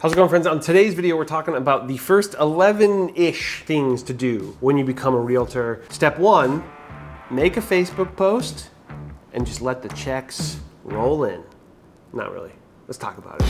How's it going, friends? On today's video, we're talking about the first 11-ish things to do when you become a realtor. Step one, make a Facebook post and just let the checks roll in. Not really. Let's talk about it.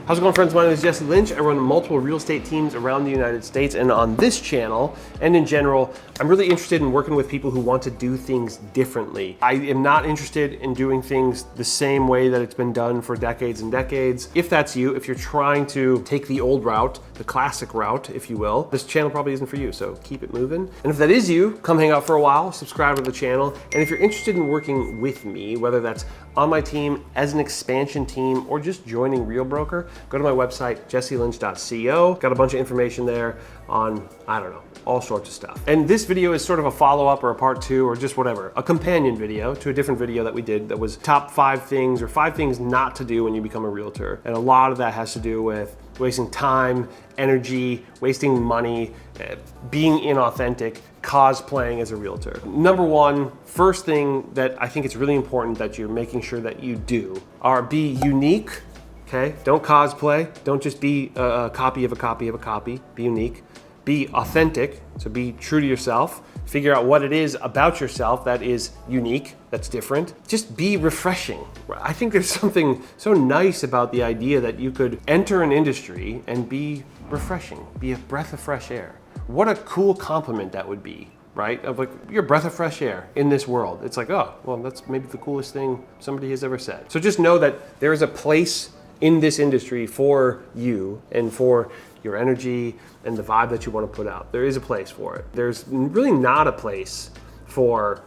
How's it going, friends? My name is Jesse Lynch. I run multiple real estate teams around the United States, and on this channel and in general, I'm really interested in working with people who want to do things differently. I am not interested in doing things the same way that it's been done for decades and decades. If that's you, if you're trying to take the old route, the classic route, if you will, this channel probably isn't for you, so keep it moving. And if that is you, come hang out for a while, subscribe to the channel, and if you're interested in working with me, whether that's on my team, as an expansion team, or just joining Real Broker, go to my website, jesselynch.co. Got a bunch of information there on, I don't know, all sorts of stuff. And this video is sort of a follow-up or a part two or just whatever, a companion video to a different video that we did that was top 5 things or 5 things not to do when you become a realtor. And a lot of that has to do with wasting time, energy, wasting money, being inauthentic, cosplaying as a realtor. Number one, first thing that I think it's really important that you're making sure that you do are be unique. Okay, don't cosplay. Don't just be a copy of a copy of a copy. Be unique. Be authentic. So be true to yourself. Figure out what it is about yourself that is unique, that's different. Just be refreshing. I think there's something so nice about the idea that you could enter an industry and be refreshing, be a breath of fresh air. What a cool compliment that would be, right? Of like, you're a breath of fresh air in this world. It's like, oh, well, that's maybe the coolest thing somebody has ever said. So just know that there is a place in this industry for you and for your energy and the vibe that you want to put out. There is a place for it. There's really not a place for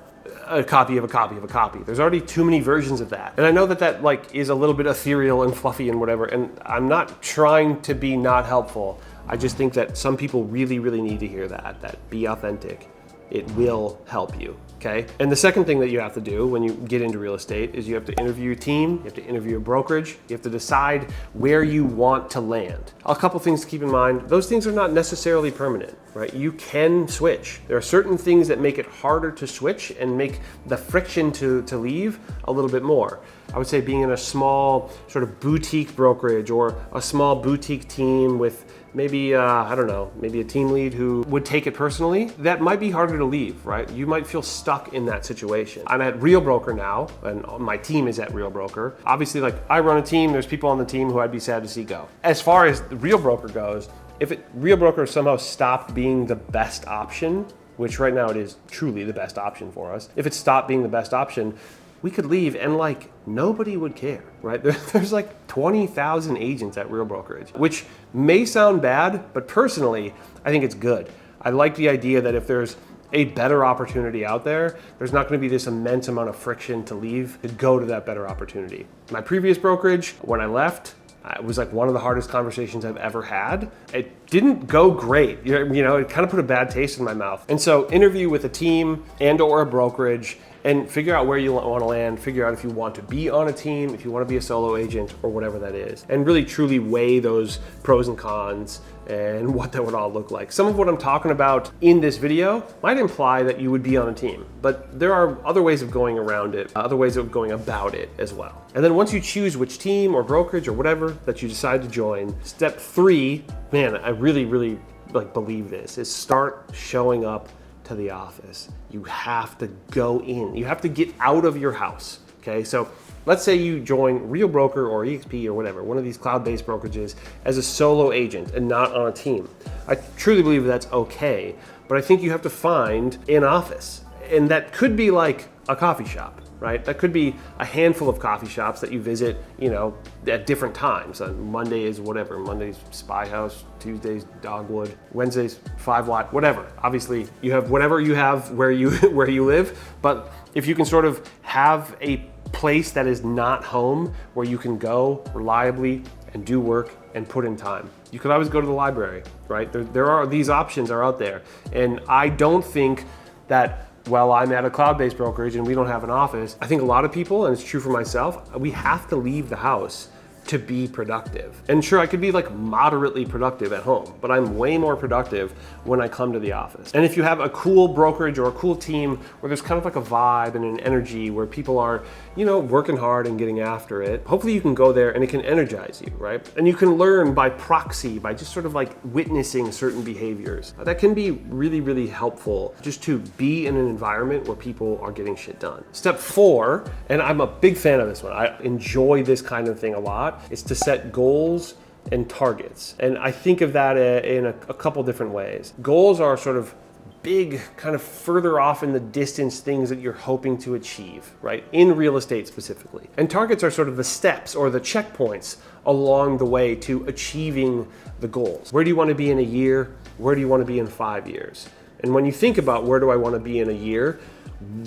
a copy of a copy of a copy. There's already too many versions of that. And I know that that like is a little bit ethereal and fluffy and whatever, and I'm not trying to be not helpful. I just think that some people really, really need to hear that be authentic. It will help you, okay? And the second thing that you have to do when you get into real estate is you have to interview a team, you have to interview a brokerage, you have to decide where you want to land. A couple things to keep in mind, those things are not necessarily permanent, right? You can switch. There are certain things that make it harder to switch and make the friction to leave a little bit more. I would say being in a small sort of boutique brokerage or a small boutique team with maybe, I don't know, maybe a team lead who would take it personally, that might be harder to leave, right? You might feel stuck in that situation. I'm at Real Broker now, and my team is at Real Broker. Obviously, like I run a team, there's people on the team who I'd be sad to see go. As far as the Real Broker goes, if Real Broker somehow stopped being the best option, which right now it is truly the best option for us, if it stopped being the best option, we could leave and like nobody would care, right? There's like 20,000 agents at Real Brokerage, which may sound bad, but personally, I think it's good. I like the idea that if there's a better opportunity out there, there's not gonna be this immense amount of friction to leave to go to that better opportunity. My previous brokerage, when I left, it was like one of the hardest conversations I've ever had. It didn't go great. You know, it kind of put a bad taste in my mouth. And so interview with a team and or a brokerage and figure out where you want to land, figure out if you want to be on a team, if you want to be a solo agent or whatever that is. And really truly weigh those pros and cons and what that would all look like. Some of what I'm talking about in this video might imply that you would be on a team, but there are other ways of going around it, other ways of going about it as well. And then once you choose which team or brokerage or whatever that you decide to join, step 3, man, I really, really like believe this, is start showing up to the office. You have to go in. You have to get out of your house, okay? So let's say you join Real Broker or EXP or whatever, one of these cloud-based brokerages as a solo agent and not on a team. I truly believe that's okay, but I think you have to find an office. And that could be like a coffee shop, right? That could be a handful of coffee shops that you visit, you know, at different times. Monday is whatever, Monday's Spy House, Tuesday's Dogwood, Wednesday's 5 Watt, whatever. Obviously, you have whatever you have where you live, but if you can sort of have a place that is not home where you can go reliably and do work and put in time. You could always go to the library, right? There are these options are out there. And I don't think that, well, I'm at a cloud-based brokerage and we don't have an office. I think a lot of people, and it's true for myself, we have to leave the house to be productive. And sure, I could be like moderately productive at home, but I'm way more productive when I come to the office. And if you have a cool brokerage or a cool team where there's kind of like a vibe and an energy where people are, you know, working hard and getting after it, hopefully you can go there and it can energize you, right? And you can learn by proxy, by just sort of like witnessing certain behaviors. That can be really, really helpful just to be in an environment where people are getting shit done. Step 4, and I'm a big fan of this one, I enjoy this kind of thing a lot, is to set goals and targets. And I think of that in a couple different ways. Goals are sort of big, kind of further off in the distance things that you're hoping to achieve, right? In real estate specifically. And targets are sort of the steps or the checkpoints along the way to achieving the goals. Where do you want to be in a year? Where do you want to be in 5 years? And when you think about where do I want to be in a year,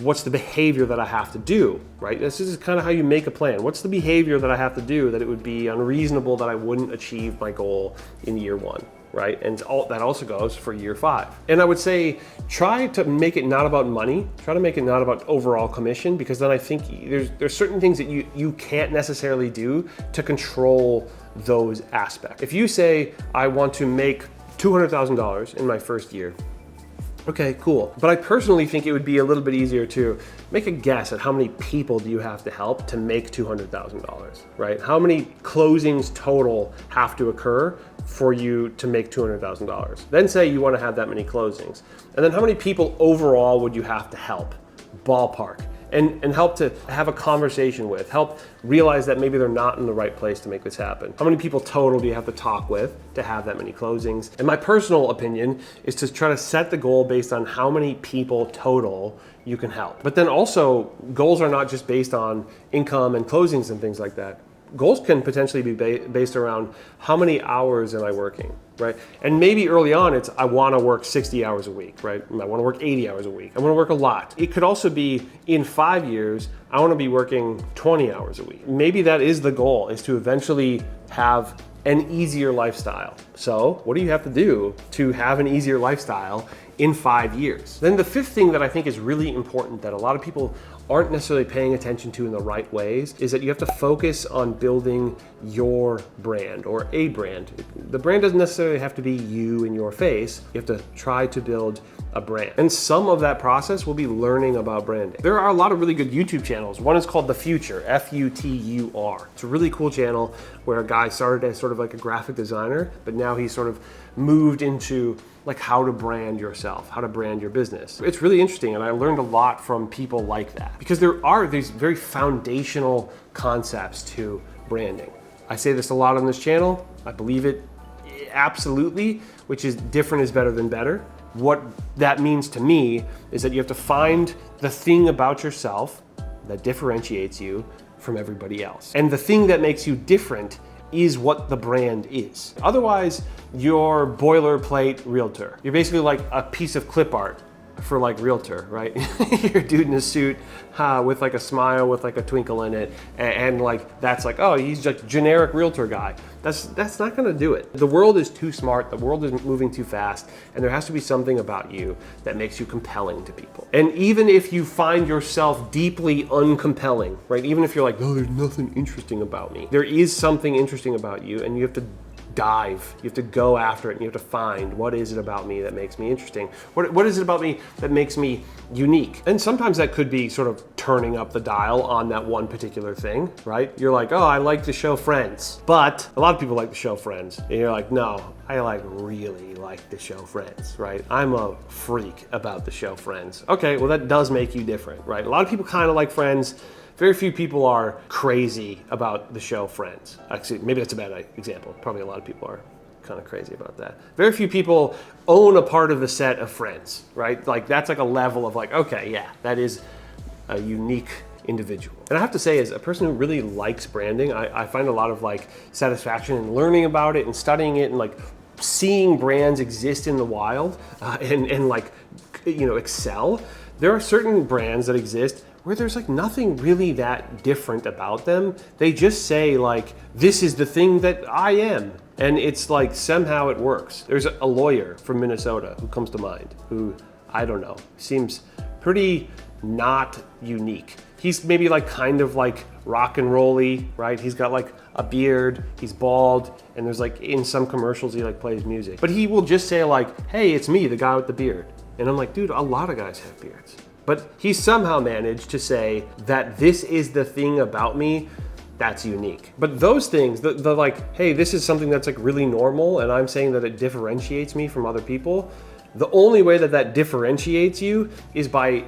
what's the behavior that I have to do, right? This is kind of how you make a plan. What's the behavior that I have to do that it would be unreasonable that I wouldn't achieve my goal in year 1, right? And that also goes for year 5. And I would say, try to make it not about money. Try to make it not about overall commission, because then I think there's certain things that you can't necessarily do to control those aspects. If you say, I want to make $200,000 in my first year, okay, cool. But I personally think it would be a little bit easier to make a guess at how many people do you have to help to make $200,000, right? How many closings total have to occur for you to make $200,000? Then say you want to have that many closings. And then how many people overall would you have to help? Ballpark. And help to have a conversation with, help realize that maybe they're not in the right place to make this happen. How many people total do you have to talk with to have that many closings? And my personal opinion is to try to set the goal based on how many people total you can help. But then also, goals are not just based on income and closings and things like that. Goals can potentially be based around how many hours am I working, right? And maybe early on it's I want to work 60 hours a week, right? I want to work 80 hours a week. I want to work a lot. It could also be in 5 years, I want to be working 20 hours a week. Maybe that is the goal, is to eventually have an easier lifestyle. So what do you have to do to have an easier lifestyle in 5 years? Then the 5th thing that I think is really important that a lot of people aren't necessarily paying attention to in the right ways is that you have to focus on building your brand or a brand. The brand doesn't necessarily have to be you and your face. You have to try to build a brand. And some of that process will be learning about branding. There are a lot of really good YouTube channels. One is called The Future, Futur. It's a really cool channel where a guy started as sort of like a graphic designer, but now he's sort of moved into like how to brand yourself, how to brand your business. It's really interesting, and I learned a lot from people like that because there are these very foundational concepts to branding. I say this a lot on this channel. I believe it absolutely, which is different is better than better. What that means to me is that you have to find the thing about yourself that differentiates you from everybody else. And the thing that makes you different is what the brand is. Otherwise, you're boilerplate realtor. You're basically like a piece of clip art for like realtor, right? You're a dude in a suit with like a smile with like a twinkle in it, and like that's like, oh, he's just generic realtor guy. That's not gonna do it. The world is too smart, the world is moving too fast, and there has to be something about you that makes you compelling to people. And even if you find yourself deeply uncompelling, right? Even if you're like, oh, there's nothing interesting about me, there is something interesting about you, and you have to dive. You have to go after it, and you have to find what is it about me that makes me interesting? What is it about me that makes me unique? And sometimes that could be sort of turning up the dial on that one particular thing, right? You're like, oh, I like the show Friends, but a lot of people like the show Friends, and you're like, no, I really like the show Friends, right? I'm a freak about the show Friends. Okay, well that does make you different, right? A lot of people kind of like Friends. Very few people are crazy about the show Friends. Actually, maybe that's a bad example. Probably a lot of people are kind of crazy about that. Very few people own a part of the set of Friends, right? Like that's like a level of like, okay, yeah, that is a unique individual. And I have to say, as a person who really likes branding, I find a lot of like satisfaction in learning about it and studying it and like seeing brands exist in the wild and like, you know, excel. There are certain brands that exist where there's like nothing really that different about them. They just say like, this is the thing that I am. And it's like, somehow it works. There's a lawyer from Minnesota who comes to mind, who, I don't know, seems pretty not unique. He's maybe like kind of like rock and rolly, right? He's got like a beard, he's bald, and there's like in some commercials he like plays music. But he will just say like, hey, it's me, the guy with the beard. And I'm like, dude, a lot of guys have beards. But he somehow managed to say that this is the thing about me that's unique. But those things, the like, hey, this is something that's like really normal, and I'm saying that it differentiates me from other people. The only way that that differentiates you is by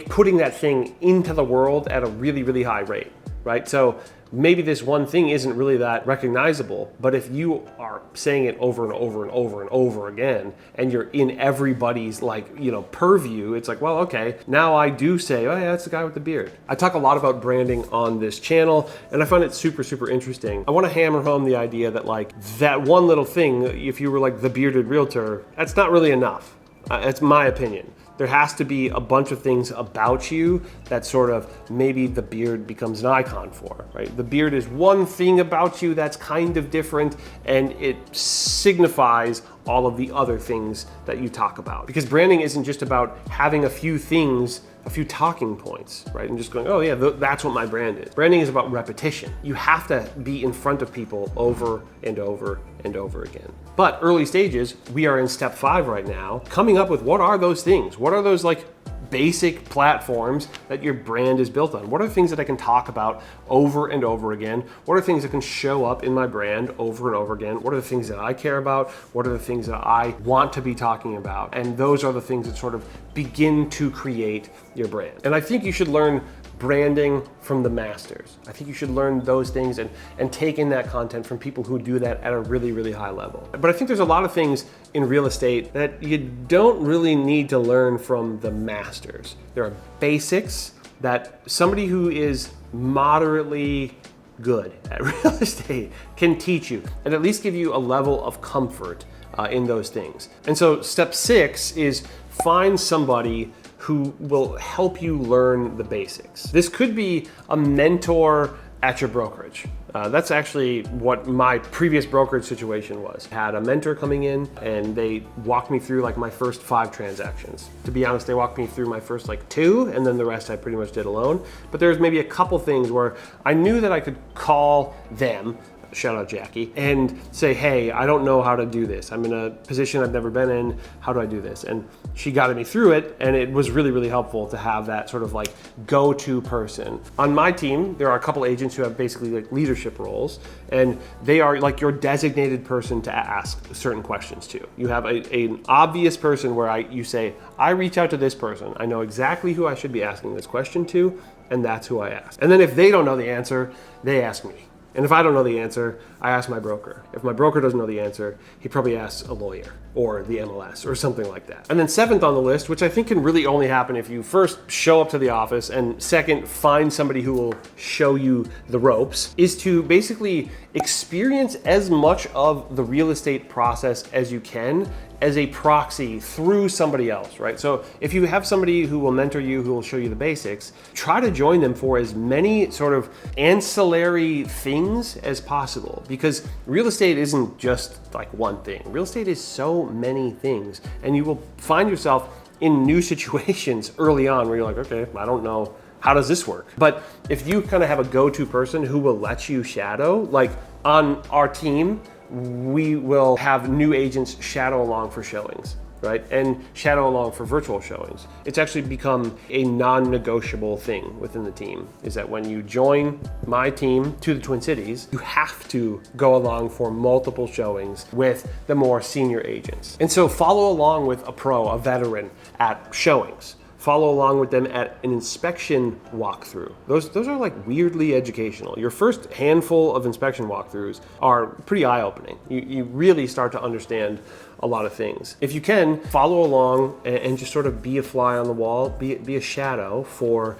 putting that thing into the world at a really, really high rate, right? So maybe this one thing isn't really that recognizable, but if you are saying it over and over and over and over again, and you're in everybody's like, purview, it's like, well, okay, now I do say, oh yeah, that's the guy with the beard. I talk a lot about branding on this channel, and I find it super, super interesting. I want to hammer home the idea that like that one little thing, if you were like the bearded realtor, that's not really enough. That's my opinion. There has to be a bunch of things about you that sort of maybe the beard becomes an icon for, right? The beard is one thing about you that's kind of different, and it signifies all of the other things that you talk about. Because branding isn't just about having a few things, a few talking points, right? And just going, oh yeah, that's what my brand is. Branding is about repetition. You have to be in front of people over and over and over again. But early stages, we are in step 5 right now, coming up with what are those things? What are those like basic platforms that your brand is built on? What are things that I can talk about over and over again? What are things that can show up in my brand over and over again? What are the things that I care about? What are the things that I want to be talking about? And those are the things that sort of begin to create your brand. And I think you should learn branding from the masters. I think you should learn those things and take in that content from people who do that at a really, really high level. But I think there's a lot of things in real estate that you don't really need to learn from the masters. There are basics that somebody who is moderately good at real estate can teach you and at least give you a level of comfort in those things. And so step 6 is find somebody who will help you learn the basics. This could be a mentor at your brokerage. That's actually what my previous brokerage situation was. I had a mentor coming in and they walked me through like my first 5 transactions. To be honest, they walked me through my first like 2, and then the rest I pretty much did alone. But there's maybe a couple things where I knew that I could call them, shout out Jackie, and say, hey, I don't know how to do this. I'm in a position I've never been in. How do I do this? And she guided me through it, and it was really, really helpful to have that sort of like go-to person. On my team, there are a couple agents who have basically like leadership roles, and they are like your designated person to ask certain questions to. You have an obvious person where you say, I reach out to this person. I know exactly who I should be asking this question to, and that's who I ask. And then if they don't know the answer, they ask me. And if I don't know the answer, I ask my broker. If my broker doesn't know the answer, he probably asks a lawyer or the MLS or something like that. And then 7th on the list, which I think can really only happen if you first show up to the office and second, find somebody who will show you the ropes, is to basically experience as much of the real estate process as you can as a proxy through somebody else, right? So if you have somebody who will mentor you, who will show you the basics, try to join them for as many sort of ancillary things as possible, because real estate isn't just like one thing. Real estate is so many things, and you will find yourself in new situations early on where you're like, okay, I don't know, how does this work? But if you kind of have a go-to person who will let you shadow, like on our team, we will have new agents shadow along for showings, right? And shadow along for virtual showings. It's actually become a non-negotiable thing within the team, is that when you join my team to the Twin Cities, you have to go along for multiple showings with the more senior agents. And so follow along with a pro, a veteran at showings. Follow along with them at an inspection walkthrough. Those are like weirdly educational. Your first handful of inspection walkthroughs are pretty eye-opening. You really start to understand a lot of things. If you can, follow along and just sort of be a fly on the wall, be a shadow for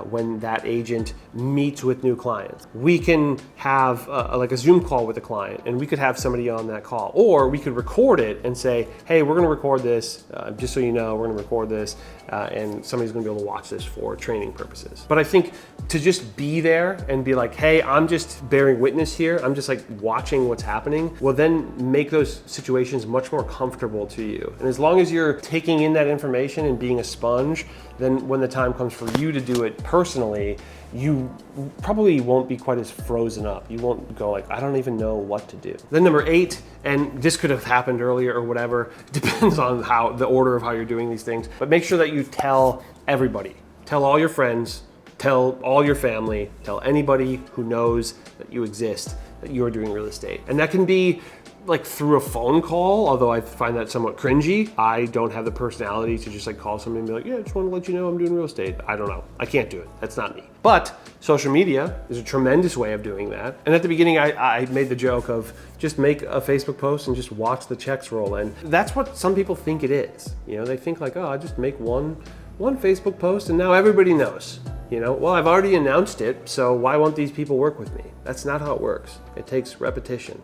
when that agent meets with new clients. We can have like a Zoom call with a client, and we could have somebody on that call, or we could record it and say, hey, we're gonna record this, just so you know, we're gonna record this, and somebody's gonna be able to watch this for training purposes. But I think to just be there and be like, hey, I'm just bearing witness here, I'm just like watching what's happening, will then make those situations much more comfortable to you. And as long as you're taking in that information and being a sponge, then when the time comes for you to do it personally, you probably won't be quite as frozen up. You won't go like, I don't even know what to do. Then number 8, and this could have happened earlier or whatever, depends on how the order of how you're doing these things, but make sure that you tell everybody. Tell all your friends, tell all your family, tell anybody who knows that you exist, that you're doing real estate. And that can be like through a phone call, although I find that somewhat cringy. I don't have the personality to just like call somebody and be like, yeah, I just want to let you know I'm doing real estate. I don't know. I can't do it. That's not me. But social media is a tremendous way of doing that. And at the beginning, I made the joke of just make a Facebook post and just watch the checks roll in. That's what some people think it is. You know, they think like, oh, I just make one Facebook post and now everybody knows. You know, well, I've already announced it, so why won't these people work with me? That's not how it works. It takes repetition.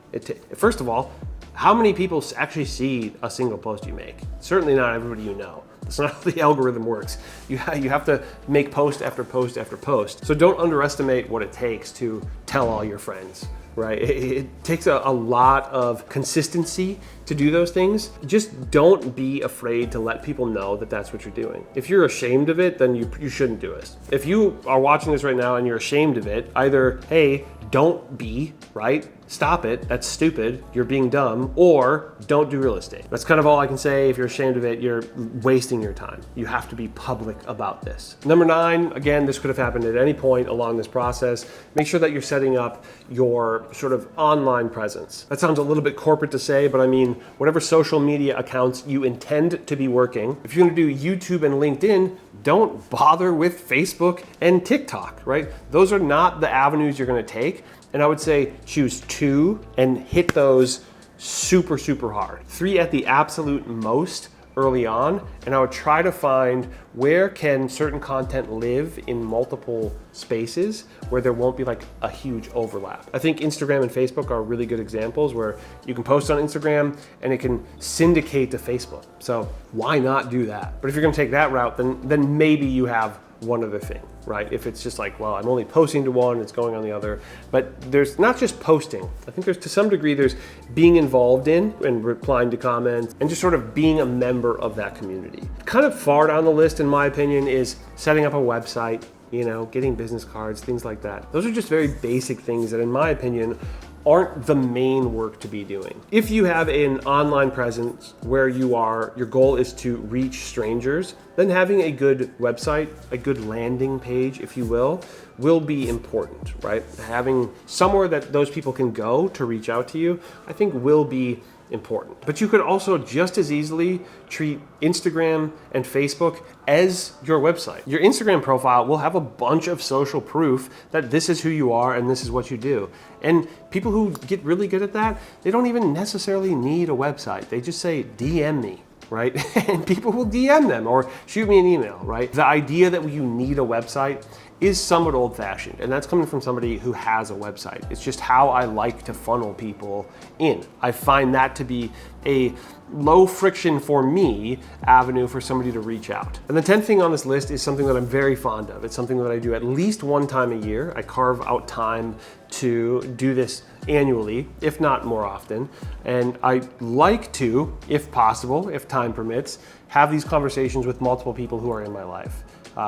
First of all, how many people actually see a single post you make? Certainly not everybody you know. That's not how the algorithm works. You have to make post after post after post. So don't underestimate what it takes to tell all your friends, right? It takes a lot of consistency to do those things. Just don't be afraid to let people know that that's what you're doing. If you're ashamed of it, then you shouldn't do it. If you are watching this right now and you're ashamed of it, either, hey, don't be, right? Stop it, that's stupid, you're being dumb, or don't do real estate. That's kind of all I can say. If you're ashamed of it, you're wasting your time. You have to be public about this. Number 9, again, this could have happened at any point along this process. Make sure that you're setting up your sort of online presence. That sounds a little bit corporate to say, but I mean, whatever social media accounts you intend to be working. If you're gonna do YouTube and LinkedIn, don't bother with Facebook and TikTok, right? Those are not the avenues you're gonna take. And I would say choose 2 and hit those super, super hard. 3 at the absolute most early on. And I would try to find where can certain content live in multiple spaces where there won't be like a huge overlap. I think Instagram and Facebook are really good examples where you can post on Instagram and it can syndicate to Facebook. So why not do that? But if you're gonna take that route, then maybe you have one other thing, right? If it's just like, well, I'm only posting to one, it's going on the other. But there's not just posting. I think there's, to some degree, there's being involved in and replying to comments and just sort of being a member of that community. Kind of far down the list, in my opinion, is setting up a website, you know, getting business cards, things like that. Those are just very basic things that, in my opinion, aren't the main work to be doing. If you have an online presence where your goal is to reach strangers, then having a good website, a good landing page, if you will be important, right? Having somewhere that those people can go to reach out to you, I think will be important. But you could also just as easily treat Instagram and Facebook as your website. Your Instagram profile will have a bunch of social proof that this is who you are and this is what you do. And people who get really good at that, they don't even necessarily need a website. They just say, DM me, right? And people will DM them or shoot me an email, right? The idea that you need a website is somewhat old-fashioned, and that's coming from somebody who has a website. It's just how I like to funnel people in. I find that to be a low friction for me avenue for somebody to reach out. And the 10th thing on this list is something that I'm very fond of. It's something that I do at least one time a year. I carve out time to do this annually, if not more often. And I like to, if possible, if time permits, have these conversations with multiple people who are in my life.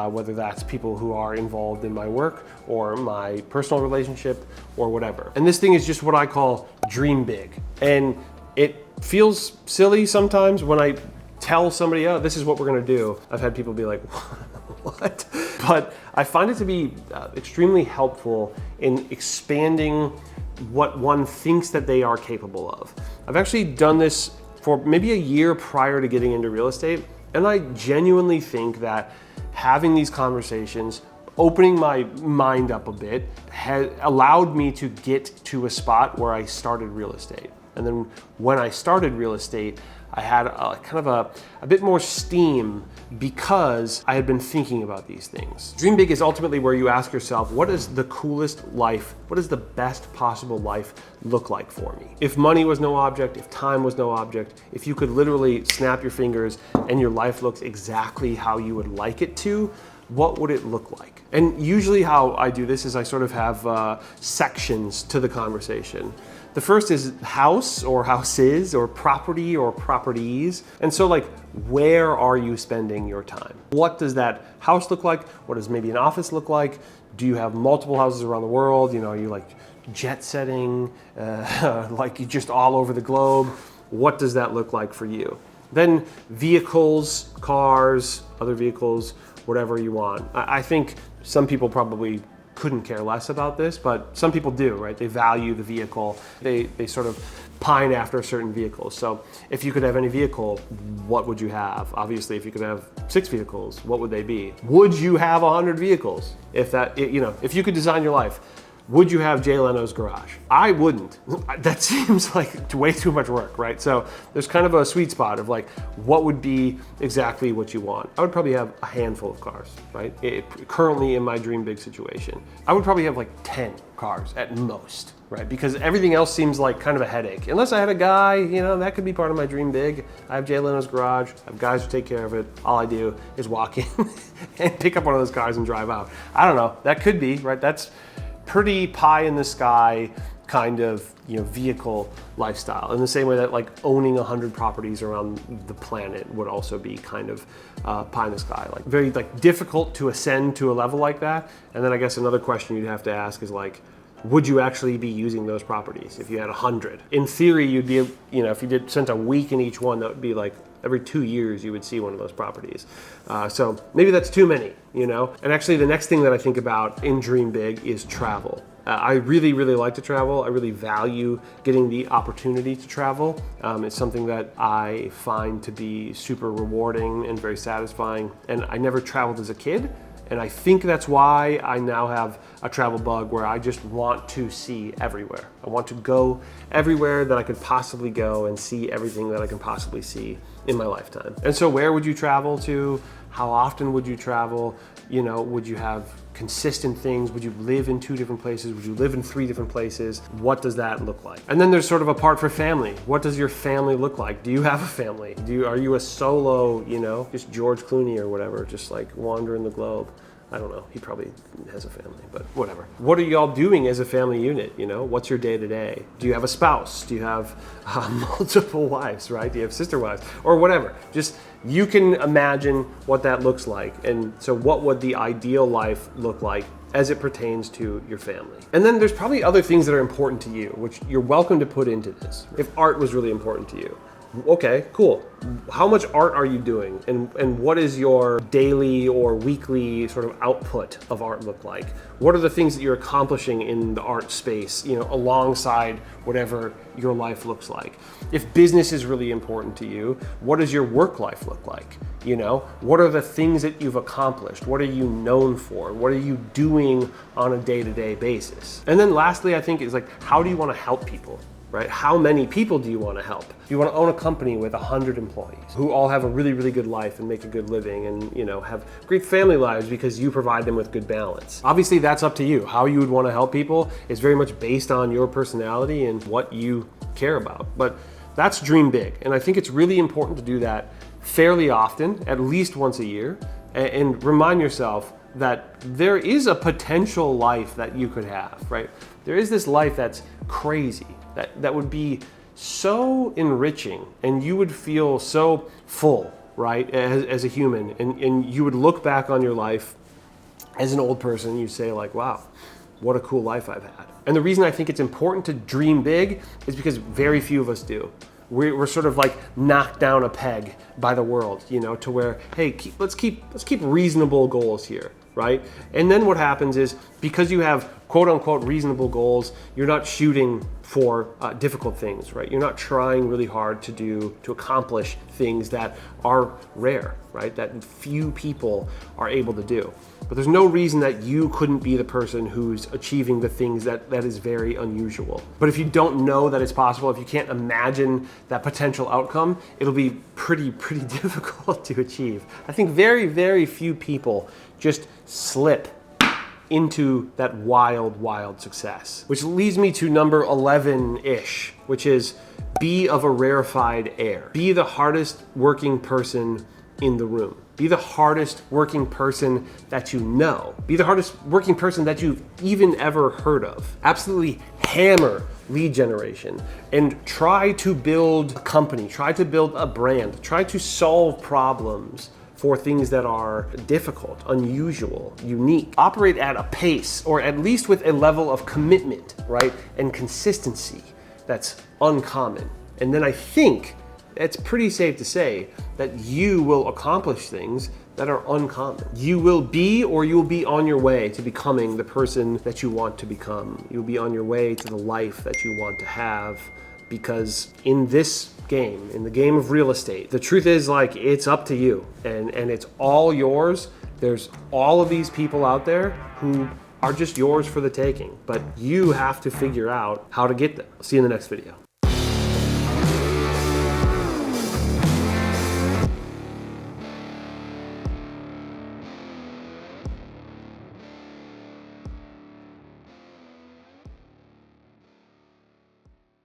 Whether that's people who are involved in my work or my personal relationship or whatever. And this thing is just what I call dream big. And it feels silly sometimes when I tell somebody, oh, this is what we're gonna do. I've had people be like, what? But I find it to be extremely helpful in expanding what one thinks that they are capable of. I've actually done this for maybe a year prior to getting into real estate. And I genuinely think that having these conversations, opening my mind up a bit, has allowed me to get to a spot where I started real estate. And then when I started real estate, I had a bit more steam because I had been thinking about these things. Dream big is ultimately where you ask yourself, what is the coolest life? What does the best possible life look like for me? If money was no object, if time was no object, if you could literally snap your fingers and your life looks exactly how you would like it to, what would it look like? And usually how I do this is I sort of have sections to the conversation. The first is house or houses or property or properties. And so like, where are you spending your time? What does that house look like? What does maybe an office look like? Do you have multiple houses around the world? Are you like jet setting, like you just all over the globe? What does that look like for you? Then vehicles, cars, other vehicles, whatever you want. I think some people probably couldn't care less about this, but some people do, right? They value the vehicle. They sort of pine after certain vehicles. So if you could have any vehicle, what would you have? Obviously, if you could have 6 vehicles, what would they be? Would you have 100 vehicles? If you could design your life, would you have Jay Leno's garage? I wouldn't. That seems like way too much work, right? So there's kind of a sweet spot of like, what would be exactly what you want? I would probably have a handful of cars, right? Currently in my dream big situation, I would probably have like 10 cars at most, right? Because everything else seems like kind of a headache. Unless I had a guy, that could be part of my dream big. I have Jay Leno's garage, I have guys who take care of it. All I do is walk in and pick up one of those cars and drive out. I don't know, that could be, right? That's pretty pie in the sky kind of vehicle lifestyle, in the same way that like owning 100 properties around the planet would also be kind of pie in the sky, like very like difficult to ascend to a level like that. And then I guess another question you'd have to ask is like, would you actually be using those properties if you had 100? In theory, you'd be, if you spent a week in each one, that would be like every 2 years you would see one of those properties. So maybe that's too many, And actually the next thing that I think about in Dream Big is travel. I really, really like to travel. I really value getting the opportunity to travel. It's something that I find to be super rewarding and very satisfying. And I never traveled as a kid. And I think that's why I now have a travel bug where I just want to see everywhere. I want to go everywhere that I could possibly go and see everything that I can possibly see in my lifetime. And so where would you travel to? How often would you travel? Would you have consistent things? Would you live in 2 different places? Would you live in 3 different places? What does that look like? And then there's sort of a part for family. What does your family look like? Do you have a family? Are you a solo, just George Clooney or whatever, just like wandering the globe? I don't know, he probably has a family, but whatever. What are y'all doing as a family unit? What's your day to day? Do you have a spouse? Do you have multiple wives, right? Do you have sister wives or whatever? Just, you can imagine what that looks like. And so what would the ideal life look like as it pertains to your family? And then there's probably other things that are important to you, which you're welcome to put into this. If art was really important to you, okay, cool. How much art are you doing? And what is your daily or weekly sort of output of art look like? What are the things that you're accomplishing in the art space, alongside whatever your life looks like? If business is really important to you, what does your work life look like? What are the things that you've accomplished? What are you known for? What are you doing on a day-to-day basis? And then lastly, I think is like, how do you want to help people? Right? How many people do you want to help? Do you want to own a company with 100 employees who all have a really, really good life and make a good living and, have great family lives because you provide them with good balance? Obviously, that's up to you. How you would want to help people is very much based on your personality and what you care about. But that's dream big. And I think it's really important to do that fairly often, at least once a year, and remind yourself that there is a potential life that you could have, right? There is this life that's crazy, that would be so enriching, and you would feel so full, right, as a human, and you would look back on your life as an old person, you say like, wow, what a cool life I've had. And the reason I think it's important to dream big is because very few of us do. We're sort of like knocked down a peg by the world, to where, hey, let's keep reasonable goals here, right? And then what happens is, because you have quote unquote reasonable goals, you're not shooting for difficult things, right? You're not trying really hard to accomplish things that are rare, right? That few people are able to do. But there's no reason that you couldn't be the person who's achieving the things that is very unusual. But if you don't know that it's possible, if you can't imagine that potential outcome, it'll be pretty difficult to achieve. I think very, very few people just slip into that wild success. Which leads me to number 11-ish, which is be of a rarefied air. Be the hardest working person in the room. Be the hardest working person that you know. Be the hardest working person that you've even ever heard of. Absolutely hammer lead generation, and try to build a company, try to build a brand, try to solve problems for things that are difficult, unusual, unique. Operate at a pace, or at least with a level of commitment, right? And consistency that's uncommon. And then I think it's pretty safe to say that you will accomplish things that are uncommon. You will be, or you will be on your way to becoming the person that you want to become. You'll be on your way to the life that you want to have, because in this game, in the game of real estate, the truth is, like, it's up to you, and it's all yours. There's all of these people out there who are just yours for the taking, but you have to figure out how to get them. See you in the next video.